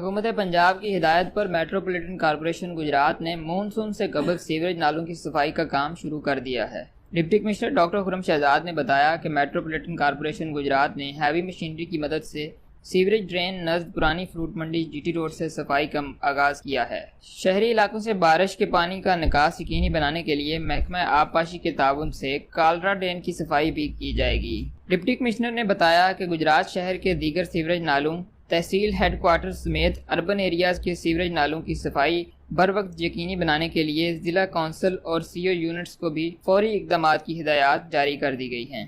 हुकूमत पंजाब की हिदायत पर मेट्रोपॉलिटन कॉरपोरेशन गुजरात ने मानसून से कबल सीवरेज नालों की सफाई का काम शुरू कर दिया है। Deputy commissioner doctor Khurram Shahzad ने बताया कि मेट्रोपॉलिटन कॉरपोरेशन गुजरात ने हैवी मशीनरी की मदद से सीवरेज ड्रेन नज़द पुरानी फ्रूट मंडी जीटी रोड से सफाई का आगाज़ किया है। शहरी इलाकों से बारिश के पानी का निकास यकीनी बनाने के लिए महकमा आबपाशी के ताउन से कालरा ड्रेन की सफाई भी की जाएगी। डिप्टी कमिश्नर ने बताया कि गुजरात शहर के दीगर सीवरेज नालों, तहसील हेडक्वार्टर समेत अर्बन एरियाज के सीवरेज नालों की सफाई बर वक्त यकीनी बनाने के लिए ज़िला कौंसल और सीओ यूनिट्स को भी फौरी इक़दाम की हिदायत जारी कर दी गई हैं।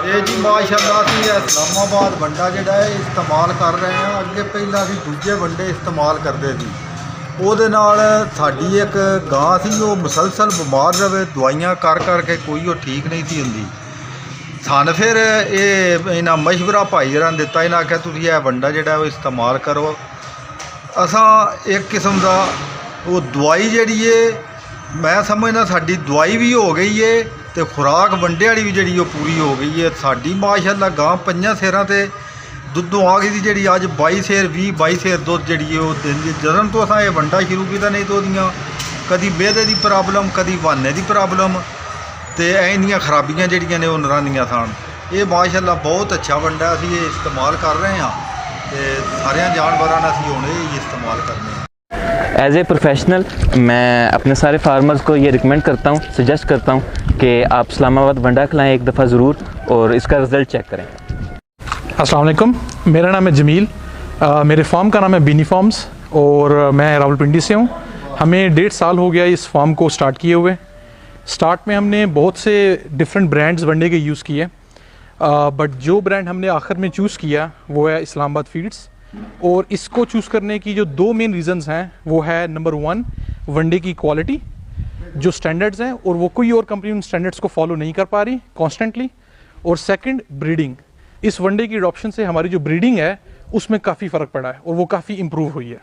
ये जी माशाअल्लाह असीं इस्लामाबाद वंडा जिहड़ा है इस्तेमाल कर रहे हैं। अगे पहला असीं दूजे वंडे इस्तेमाल करते थे, ਉਹਦੇ ਨਾਲ ਸਾਡੀ ਇੱਕ ਗਾਂ ਸੀ ਉਹ ਮੁਸਲਸਲ ਬਿਮਾਰ ਰਹੇ, ਦਵਾਈਆਂ ਕਰ ਕਰਕੇ ਕੋਈ ਉਹ ਠੀਕ ਨਹੀਂ ਸੀ ਹੁੰਦੀ। ਸਾਨੂੰ ਫਿਰ ਇਹ ਇਹਨਾਂ ਮਸ਼ਵਰਾ ਭਾਈ ਹੋਰਾਂ ਨੇ ਦਿੱਤਾ, ਇਹਨਾਂ ਆਖਿਆ ਤੁਸੀਂ ਇਹ ਵੰਡਾ ਜਿਹੜਾ ਉਹ ਇਸਤੇਮਾਲ ਕਰੋ। ਅਸਾਂ ਇੱਕ ਕਿਸਮ ਦਾ ਉਹ ਦਵਾਈ ਜਿਹੜੀ ਹੈ ਮੈਂ ਸਮਝਦਾ ਸਾਡੀ ਦਵਾਈ ਵੀ ਹੋ ਗਈ ਹੈ ਤੇ ਖੁਰਾਕ ਵੰਡੇ ਵਾਲੀ ਵੀ ਜਿਹੜੀ ਉਹ ਪੂਰੀ ਹੋ ਗਈ ਹੈ। ਸਾਡੀ ਮਾਸ਼ਾਅੱਲਾ ਗਾਂ 5 ਸੇਰਾਂ ਤੇ ਦੁੱਧੋਂ ਆ ਗਈ ਸੀ ਜਿਹੜੀ ਅੱਜ 22 ਸੇਰ 22 ਸੇਰ ਦੁੱਧ ਜਿਹੜੀ ਉਹ ਦਿੰਦੀ। ਜਦੋਂ ਤੋਂ ਅਸਾਂ ਇਹ ਵੰਡਾ ਸ਼ੁਰੂ ਕੀਤਾ ਨਹੀਂ ਤਾਂ ਉਹਦੀਆਂ ਕਦੀ ਬੇਦੇ ਦੀ ਪ੍ਰੋਬਲਮ, ਕਦੀ ਵਾਨੇ ਦੀ ਪ੍ਰੋਬਲਮ ਤੇ ਇੰਨੀਆਂ ਖਰਾਬੀਆਂ ਜਿਹੜੀਆਂ ਨੇ ਉਹ ਨਰਾਂਦੀਆਂ ਸਨ। ਇਹ ਮਾਸ਼ਾਅੱਲਾ ਬਹੁਤ ਅੱਛਾ ਵੰਡਾ, ਅਸੀਂ ਇਹ ਇਸਤੇਮਾਲ ਕਰ ਰਹੇ ਹਾਂ ਤੇ ਸਾਰਿਆਂ ਜਾਨਵਰਾਂ ਨਾਲ ਅਸੀਂ ਹੁਣ ਇਹ ਇਸਤੇਮਾल करने हैं। एज़ ए प्रोफेशनल मैं अपने सारे फार्मर्स को ये रिकमेंड करता हूँ, सजेस्ट करता हूँ कि आप इस्लामाबाद वंडा खिलाएँ एक दफ़ा ज़रूर और इसका रिज़ल्ट चेक करें। अस्सलाम वालेकुम, मेरा नाम है जमील, मेरे फार्म का नाम है बीनी फार्म्स और मैं रावलपिंडी से हूँ। हमें 1.5 साल हो गया इस फार्म को स्टार्ट किए हुए। स्टार्ट में हमने बहुत से डिफरेंट ब्रांड्स वनडे के यूज़ किए, बट जो ब्रांड हमने आखिर में चूज़ किया वो है इस्लामाबाद फीड्स। और इसको चूज़ करने की जो 2 मेन रीज़न्स हैं वो है नंबर 1 वनडे की क्वालिटी, जो स्टैंडर्ड्स हैं और वो कोई और कंपनी उन स्टैंडर्ड्स को फॉलो नहीं कर पा रही कॉन्स्टेंटली। और सेकंड ब्रीडिंग, इस वनडे की अडॉप्शन से हमारी जो ब्रीडिंग है उसमें काफ़ी फ़र्क पड़ा है और वो काफ़ी इम्प्रूव हुई है।